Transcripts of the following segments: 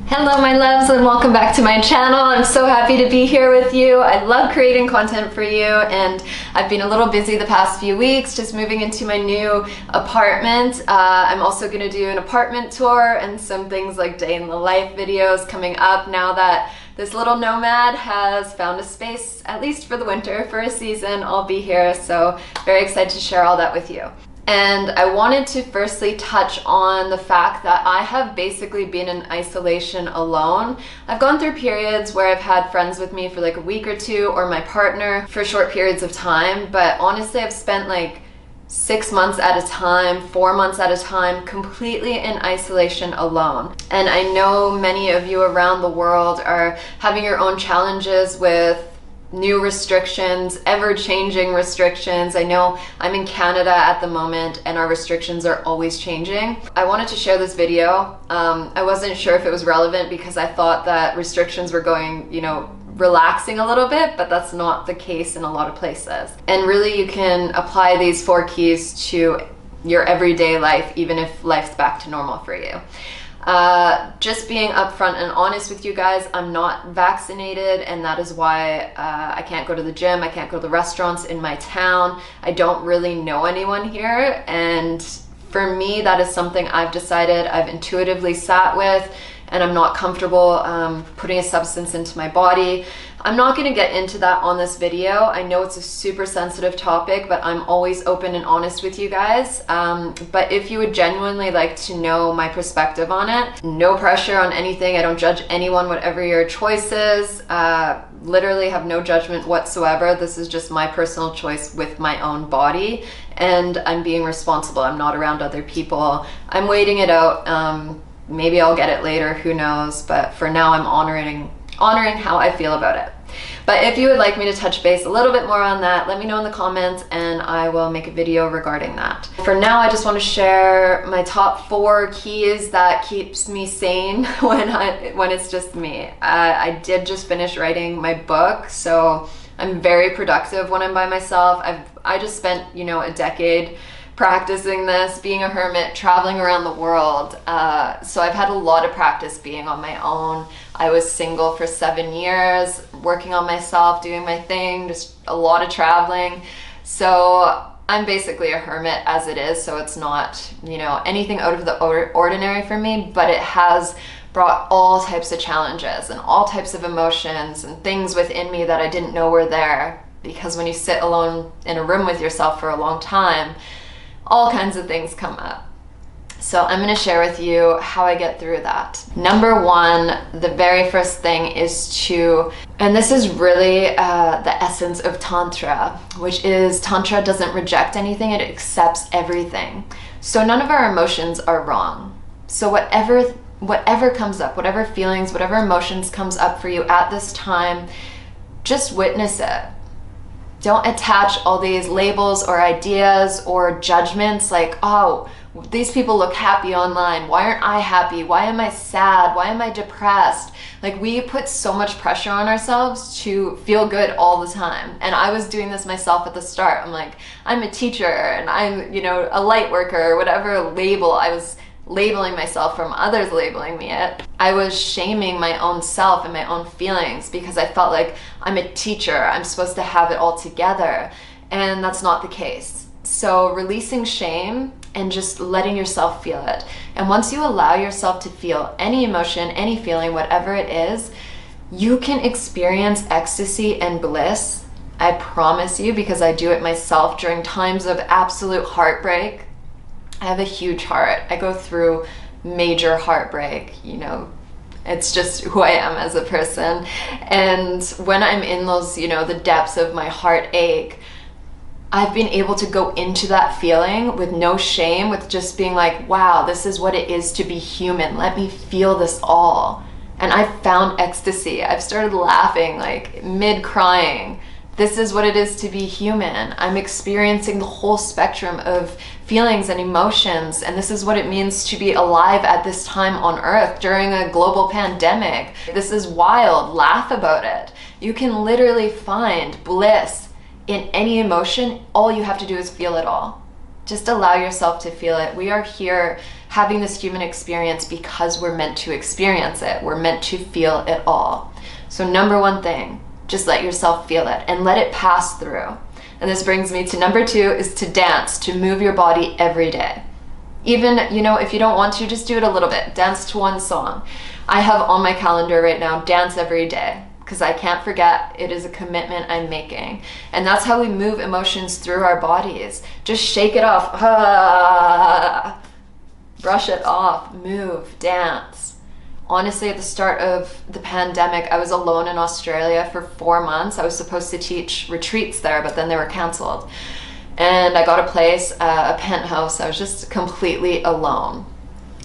Hello my loves, and welcome back to my channel. I'm so happy to be here with you. I love creating content for you, and I've been a little busy the past few weeks just moving into my new apartment. I'm also going to do an apartment tour and some things like day in the life videos coming up now that this little nomad has found a space, at least for the winter, for a season. I'll be here, so very excited to share all that with you. And I wanted to firstly touch on the fact that I have basically been in isolation alone. I've gone through periods where I've had friends with me for like a week or two, or my partner for short periods of time, but honestly I've spent like 6 months at a time, 4 months at a time, completely in isolation alone. And I know many of you around the world are having your own challenges with new restrictions, ever-changing restrictions. I know I'm in Canada at the moment and our restrictions are always changing. I wanted to share this video. I wasn't sure if it was relevant because I thought that restrictions were going, relaxing a little bit, but that's not the case in a lot of places. And really you can apply these 4 keys to your everyday life, even if life's back to normal for you. Just being upfront and honest with you guys, I'm not vaccinated, and that is why I can't go to the gym, I can't go to the restaurants in my town. I don't really know anyone here, and for me that is something I've decided, I've intuitively sat with, and I'm not comfortable putting a substance into my body. I'm not going to get into that on this video. I know it's a super sensitive topic, but I'm always open and honest with you guys. But if you would genuinely like to know my perspective on it, no pressure on anything. I don't judge anyone, whatever your choice is. Literally have no judgment whatsoever. This is just my personal choice with my own body, and I'm being responsible. I'm not around other people. I'm waiting it out. Maybe I'll get it later, who knows, but for now I'm honoring how I feel about it. But if you would like me to touch base a little bit more on that, let me know in the comments and I will make a video regarding that. For now, I just want to share my top 4 keys that keeps me sane when it's just me. I did just finish writing my book, so I'm very productive when I'm by myself. I just spent, a decade practicing this, being a hermit, traveling around the world. So I've had a lot of practice being on my own. I was single for 7 years, working on myself, doing my thing, just a lot of traveling. So I'm basically a hermit as it is, so it's not, anything out of the ordinary for me, but it has brought all types of challenges and all types of emotions and things within me that I didn't know were there, because when you sit alone in a room with yourself for a long time, all kinds of things come up. So I'm going to share with you how I get through that. Number 1, the very first thing is and this is really the essence of Tantra, which is Tantra doesn't reject anything, it accepts everything. So none of our emotions are wrong. So whatever comes up, whatever feelings, whatever emotions comes up for you at this time, just witness it. Don't attach all these labels or ideas or judgments like, oh, these people look happy online. Why aren't I happy? Why am I sad? Why am I depressed? Like, we put so much pressure on ourselves to feel good all the time. And I was doing this myself at the start. I'm like, I'm a teacher and I'm, a light worker, whatever label I was labeling myself from others labeling me it. I was shaming my own self and my own feelings because I felt like I'm a teacher, I'm supposed to have it all together, and that's not the case. So releasing shame and just letting yourself feel it. And once you allow yourself to feel any emotion, any feeling, whatever it is, you can experience ecstasy and bliss. I promise you, because I do it myself during times of absolute heartbreak. I have a huge heart. I go through major heartbreak, it's just who I am as a person. And when I'm in those, the depths of my heartache, I've been able to go into that feeling with no shame, with just being like, wow, this is what it is to be human. Let me feel this all. And I've found ecstasy. I've started laughing, like mid-crying. This is what it is to be human. I'm experiencing the whole spectrum of feelings and emotions, and this is what it means to be alive at this time on Earth during a global pandemic. This is wild. Laugh about it. You can literally find bliss in any emotion. All you have to do is feel it all. Just allow yourself to feel it. We are here having this human experience because we're meant to experience it. We're meant to feel it all. So number one thing, just let yourself feel it and let it pass through. And this brings me to number two, is to dance, to move your body every day. Even, if you don't want to, just do it a little bit. Dance to one song. I have on my calendar right now, dance every day, because I can't forget it is a commitment I'm making. And that's how we move emotions through our bodies. Just shake it off. Brush it off, move, dance. Honestly, at the start of the pandemic, I was alone in Australia for 4 months. I was supposed to teach retreats there, but then they were canceled. And I got a place, a penthouse. I was just completely alone.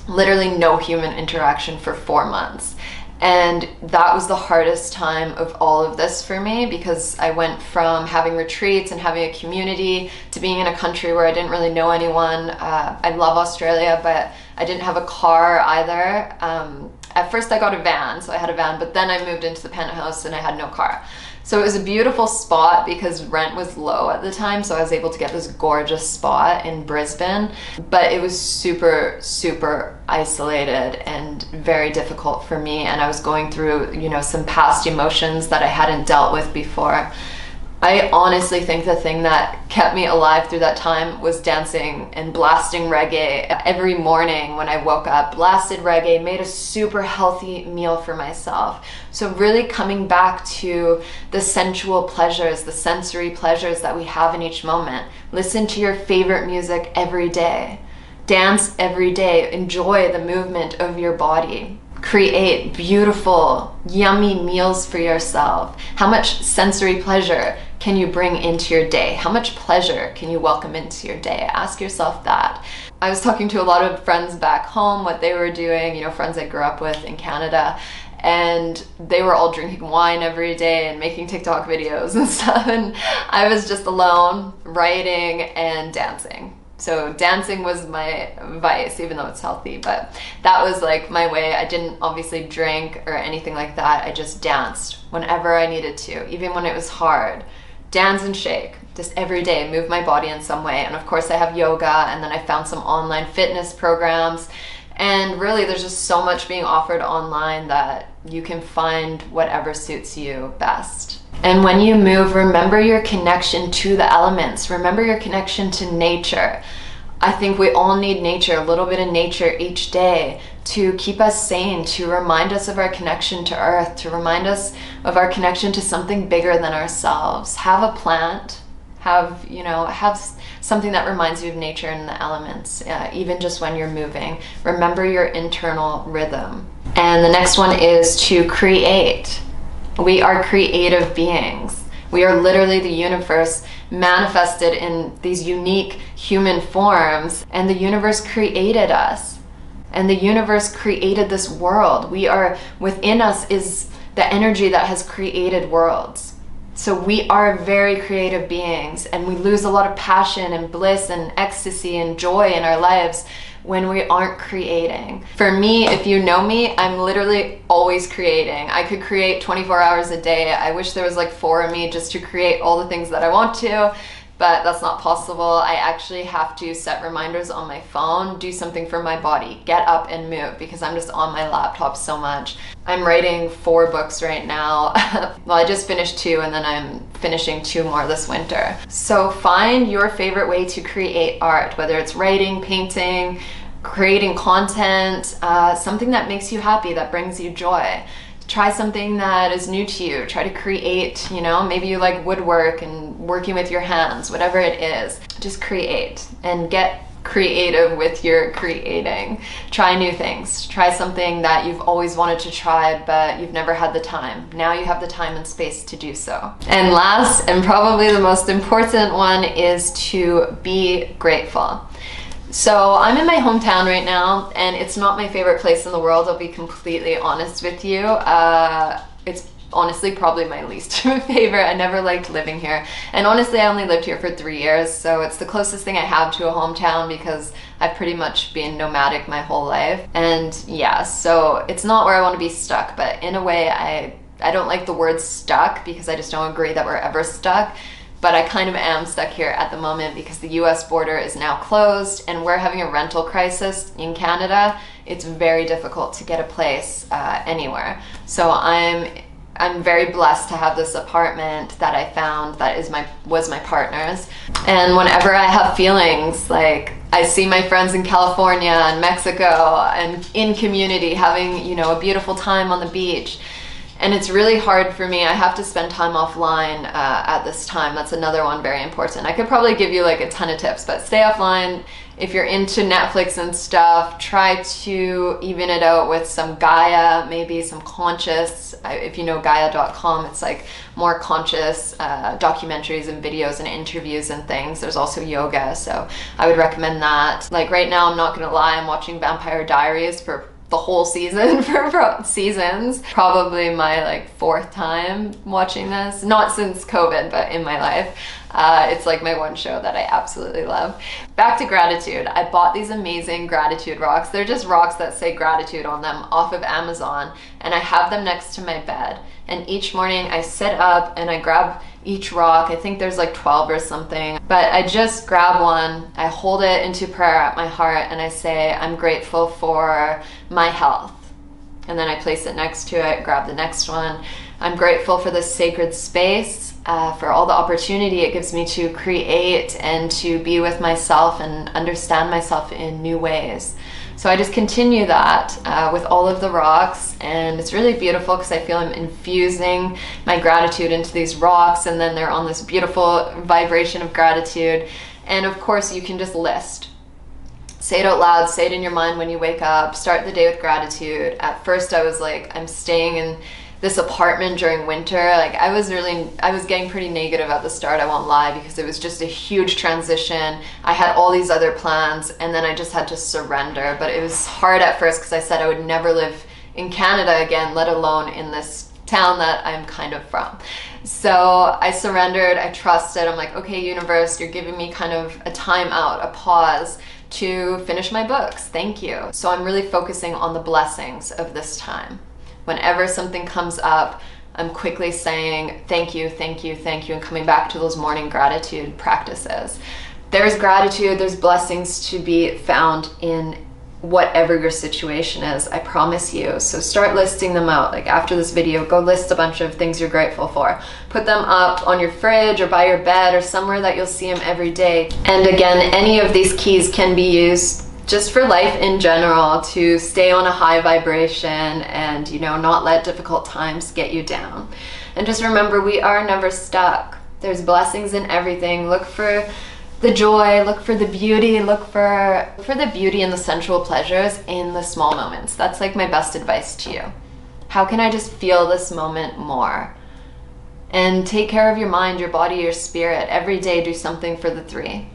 Literally no human interaction for 4 months. And that was the hardest time of all of this for me, because I went from having retreats and having a community to being in a country where I didn't really know anyone. I love Australia, but I didn't have a car either. At first I got a van, so I had a van, but then I moved into the penthouse and I had no car. So it was a beautiful spot because rent was low at the time, so I was able to get this gorgeous spot in Brisbane, but it was super, super isolated and very difficult for me, and I was going through, some past emotions that I hadn't dealt with before. I honestly think the thing that kept me alive through that time was dancing and blasting reggae. Every morning when I woke up, blasted reggae, made a super healthy meal for myself. So really coming back to the sensual pleasures, the sensory pleasures that we have in each moment. Listen to your favorite music every day. Dance every day. Enjoy the movement of your body. Create beautiful, yummy meals for yourself. How much sensory pleasure can you bring into your day? How much pleasure can you welcome into your day? Ask yourself that. I was talking to a lot of friends back home, what they were doing, friends I grew up with in Canada, and they were all drinking wine every day and making TikTok videos and stuff, and I was just alone, writing and dancing. So dancing was my vice, even though it's healthy, but that was like my way. I didn't obviously drink or anything like that. I just danced whenever I needed to, even when it was hard. Dance and shake, just every day, move my body in some way. And of course I have yoga, and then I found some online fitness programs. And really there's just so much being offered online that you can find whatever suits you best. And when you move, remember your connection to the elements. Remember your connection to nature. I think we all need nature, a little bit of nature each day to keep us sane, to remind us of our connection to earth, to remind us of our connection to something bigger than ourselves. Have a plant, have something that reminds you of nature and the elements, even just when you're moving. Remember your internal rhythm. And the next one is to create. We are creative beings. We are literally the universe manifested in these unique human forms, and the universe created us. And the universe created this world. Within us is the energy that has created worlds. So we are very creative beings, and we lose a lot of passion and bliss and ecstasy and joy in our lives when we aren't creating. For me, if you know me, I'm literally always creating. I could create 24 hours a day. I wish there was like 4 of me just to create all the things that I want to, but that's not possible. I actually have to set reminders on my phone, do something for my body, get up and move, because I'm just on my laptop so much. I'm writing 4 books right now. Well, I just finished 2, and then I'm finishing 2 more this winter. So find your favorite way to create art, whether it's writing, painting, creating content, something that makes you happy, that brings you joy. Try something that is new to you. Try to create, maybe you like woodwork and working with your hands, whatever it is. Just create and get creative with your creating. Try new things. Try something that you've always wanted to try, but you've never had the time. Now you have the time and space to do so. And last, and probably the most important one, is to be grateful. So I'm in my hometown right now, and it's not my favorite place in the world. I'll be completely honest with you. It's honestly probably my least favorite. I never liked living here. And honestly, I only lived here for 3 years, so it's the closest thing I have to a hometown, because I've pretty much been nomadic my whole life. And yeah, so it's not where I want to be stuck, but in a way, I don't like the word stuck, because I just don't agree that we're ever stuck. but I kind of am stuck here at the moment because the US border is now closed and we're having a rental crisis in Canada. It's very difficult to get a place anywhere. So I'm very blessed to have this apartment that I found that was my partner's. And whenever I have feelings, like I see my friends in California and Mexico and in community having, you know, a beautiful time on the beach. And it's really hard for me. I have to spend time offline at this time. That's another one very important. I could probably give you like a ton of tips, but stay offline. If you're into Netflix and stuff, try to even it out with some Gaia, maybe some conscious. If you know Gaia.com, it's like more conscious documentaries and videos and interviews and things. There's also yoga, so I would recommend that. Like right now, I'm not gonna lie, I'm watching Vampire Diaries for the whole season, for seasons. Probably my like 4th time watching this, not since COVID, but in my life. It's like my one show that I absolutely love. Back to gratitude. I bought these amazing gratitude rocks. They're just rocks that say gratitude on them off of Amazon, and I have them next to my bed. And each morning I sit up and I grab each rock. I think there's like 12 or something, but I just grab one, I hold it into prayer at my heart, and I say, I'm grateful for my health. And then I place it next to it, grab the next one. I'm grateful for this sacred space, for all the opportunity it gives me to create and to be with myself and understand myself in new ways. So I just continue that with all of the rocks, and it's really beautiful because I feel I'm infusing my gratitude into these rocks, and then they're on this beautiful vibration of gratitude. And of course you can just list. Say it out loud, say it in your mind when you wake up, start the day with gratitude. At first I was like, I'm staying in this apartment during winter. Like I was getting pretty negative at the start, I won't lie, because it was just a huge transition. I had all these other plans and then I just had to surrender. But it was hard at first because I said I would never live in Canada again, let alone in this town that I'm kind of from. So I surrendered, I trusted. I'm like, okay, universe, you're giving me kind of a time out, a pause to finish my books. Thank you. So I'm really focusing on the blessings of this time. Whenever something comes up, I'm quickly saying thank you, thank you, thank you, and coming back to those morning gratitude practices. There's gratitude, there's blessings to be found in whatever your situation is, I promise you. So start listing them out. Like after this video, go list a bunch of things you're grateful for. Put them up on your fridge or by your bed or somewhere that you'll see them every day. And again, any of these keys can be used just for life in general, to stay on a high vibration and, you know, not let difficult times get you down. And just remember, we are never stuck. There's blessings in everything. Look for the joy, look for the beauty, look for the beauty and the sensual pleasures in the small moments. That's like my best advice to you. How can I just feel this moment more? And take care of your mind, your body, your spirit. Every day do something for the 3.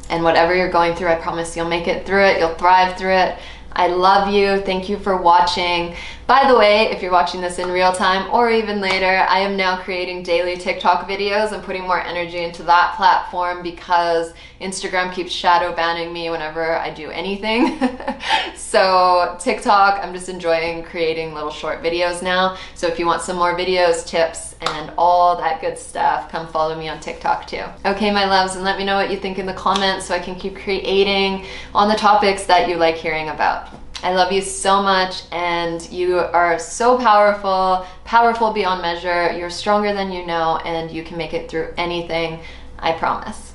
And whatever you're going through, I promise you'll make it through it, you'll thrive through it. I love you. Thank you for watching. By the way, if you're watching this in real time or even later, I am now creating daily TikTok videos. I'm putting more energy into that platform because Instagram keeps shadow banning me whenever I do anything. So TikTok, I'm just enjoying creating little short videos now. So if you want some more videos, tips, and all that good stuff, come follow me on TikTok too. Okay, my loves, and let me know what you think in the comments so I can keep creating on the topics that you like hearing about. I love you so much, and you are so powerful, powerful beyond measure. You're stronger than you know, and you can make it through anything, I promise.